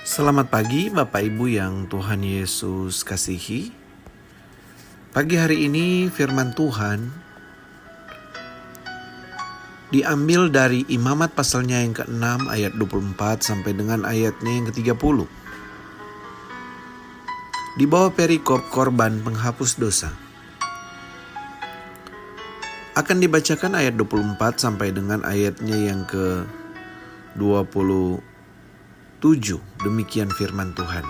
Selamat pagi Bapak Ibu yang Tuhan Yesus kasihi. Pagi hari ini firman Tuhan diambil dari Imamat pasalnya yang ke-6 ayat 24 sampai dengan ayatnya yang ke-30. Di bawah perikop korban penghapus dosa. Akan dibacakan ayat 24 sampai dengan ayatnya yang ke-27. Demikian firman Tuhan.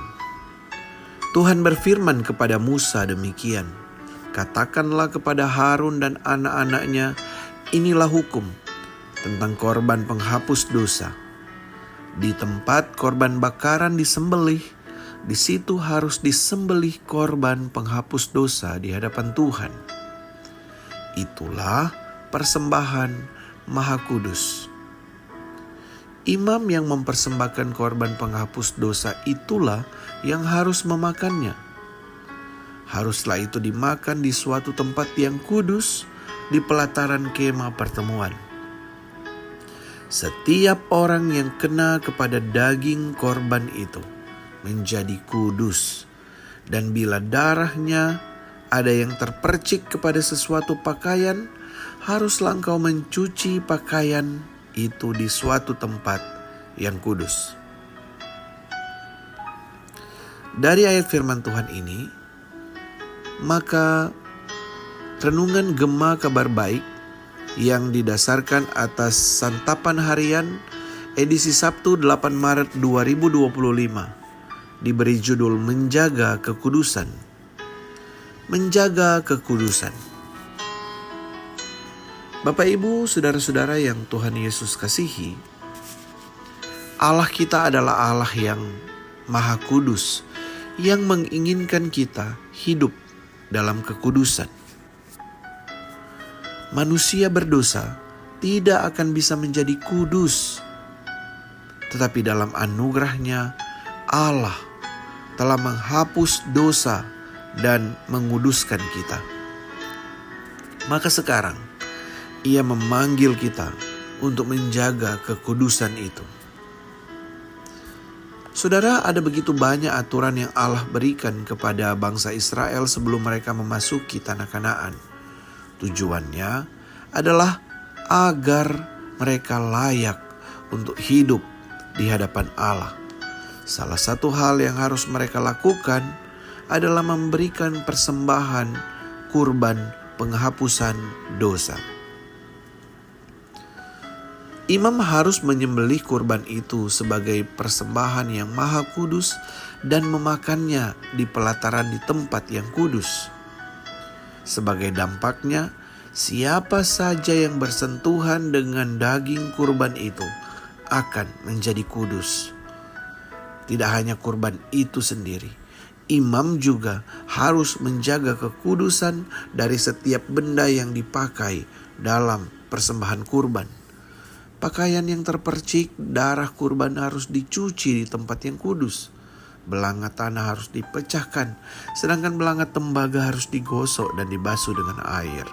Tuhan berfirman kepada Musa demikian, "Katakanlah kepada Harun dan anak-anaknya, inilah hukum tentang korban penghapus dosa. Di tempat korban bakaran disembelih, di situ harus disembelih korban penghapus dosa di hadapan Tuhan. Itulah persembahan Maha Kudus. Imam yang mempersembahkan korban penghapus dosa itulah yang harus memakannya. Haruslah itu dimakan di suatu tempat yang kudus, di pelataran kemah pertemuan. Setiap orang yang kena kepada daging korban itu menjadi kudus, dan bila darahnya ada yang terpercik kepada sesuatu pakaian, haruslah engkau mencuci pakaian itu di suatu tempat yang kudus." Dari ayat firman Tuhan ini, maka renungan Gema Kabar Baik yang didasarkan atas santapan harian edisi Sabtu 8 Maret 2025 diberi judul Menjaga Kekudusan. Menjaga kekudusan. Bapak Ibu, saudara-saudara yang Tuhan Yesus kasihi, Allah kita adalah Allah yang Maha Kudus, yang menginginkan kita hidup dalam kekudusan. Manusia berdosa tidak akan bisa menjadi kudus, tetapi dalam anugerahnya Allah telah menghapus dosa dan menguduskan kita. Maka sekarang Ia memanggil kita untuk menjaga kekudusan itu. Saudara, ada begitu banyak aturan yang Allah berikan kepada bangsa Israel sebelum mereka memasuki tanah Kanaan. Tujuannya adalah agar mereka layak untuk hidup di hadapan Allah. Salah satu hal yang harus mereka lakukan adalah memberikan persembahan kurban penghapusan dosa. Imam harus menyembelih kurban itu sebagai persembahan yang maha kudus dan memakannya di pelataran di tempat yang kudus. Sebagai dampaknya, siapa saja yang bersentuhan dengan daging kurban itu akan menjadi kudus. Tidak hanya kurban itu sendiri, imam juga harus menjaga kekudusan dari setiap benda yang dipakai dalam persembahan kurban. Pakaian yang terpercik darah kurban harus dicuci di tempat yang kudus. Belangat tanah harus dipecahkan, sedangkan belangat tembaga harus digosok dan dibasuh dengan air.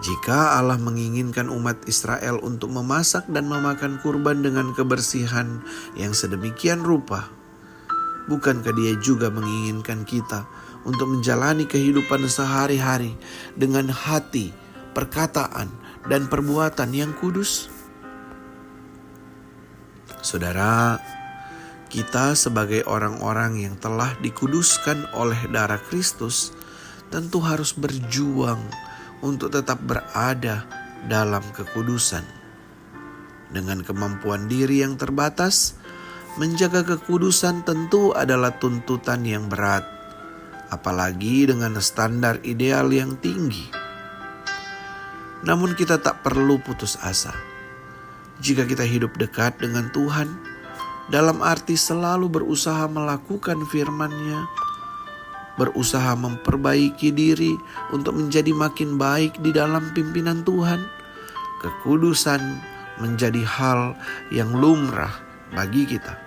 Jika Allah menginginkan umat Israel untuk memasak dan memakan kurban dengan kebersihan yang sedemikian rupa, bukankah Dia juga menginginkan kita untuk menjalani kehidupan sehari-hari dengan hati, perkataan, dan perbuatan yang kudus? Saudara, kita sebagai orang-orang yang telah dikuduskan oleh darah Kristus tentu harus berjuang untuk tetap berada dalam kekudusan. Dengan kemampuan diri yang terbatas, menjaga kekudusan tentu adalah tuntutan yang berat, apalagi dengan standar ideal yang tinggi. Namun kita tak perlu putus asa. Jika kita hidup dekat dengan Tuhan, dalam arti selalu berusaha melakukan firman-Nya, berusaha memperbaiki diri untuk menjadi makin baik di dalam pimpinan Tuhan, kekudusan menjadi hal yang lumrah bagi kita.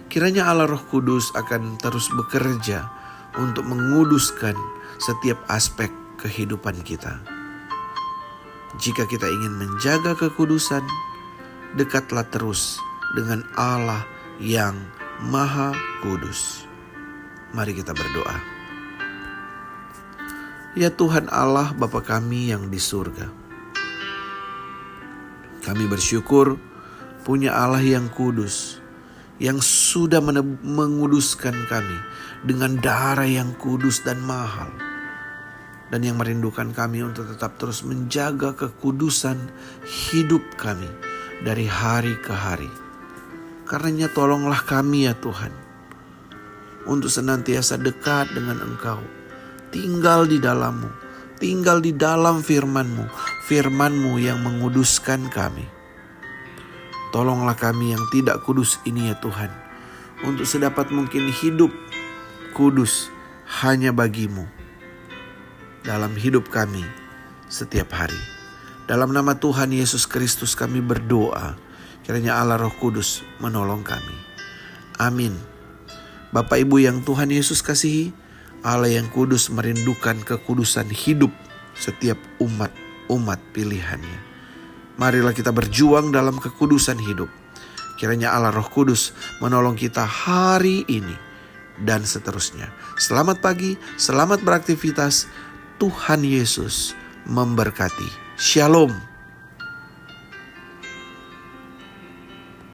Kiranya Allah Roh Kudus akan terus bekerja untuk menguduskan setiap aspek kehidupan kita. Jika kita ingin menjaga kekudusan, dekatlah terus dengan Allah yang Maha Kudus. Mari kita berdoa. Ya Tuhan Allah Bapa kami yang di surga, kami bersyukur punya Allah yang kudus, yang sudah menguduskan kami dengan darah yang kudus dan mahal, dan yang merindukan kami untuk tetap terus menjaga kekudusan hidup kami dari hari ke hari. Karenanya tolonglah kami ya Tuhan, untuk senantiasa dekat dengan Engkau, tinggal di dalam-Mu, tinggal di dalam firman-Mu, firman-Mu yang menguduskan kami. Tolonglah kami yang tidak kudus ini ya Tuhan, untuk sedapat mungkin hidup kudus hanya bagi-Mu dalam hidup kami setiap hari. Dalam nama Tuhan Yesus Kristus kami berdoa, kiranya Allah Roh Kudus menolong kami. Amin. Bapak Ibu yang Tuhan Yesus kasihi, Allah yang kudus merindukan kekudusan hidup setiap umat pilihannya. Marilah kita berjuang dalam kekudusan hidup. Kiranya Allah Roh Kudus menolong kita hari ini dan seterusnya. Selamat pagi, selamat beraktivitas. Tuhan Yesus memberkati. Shalom.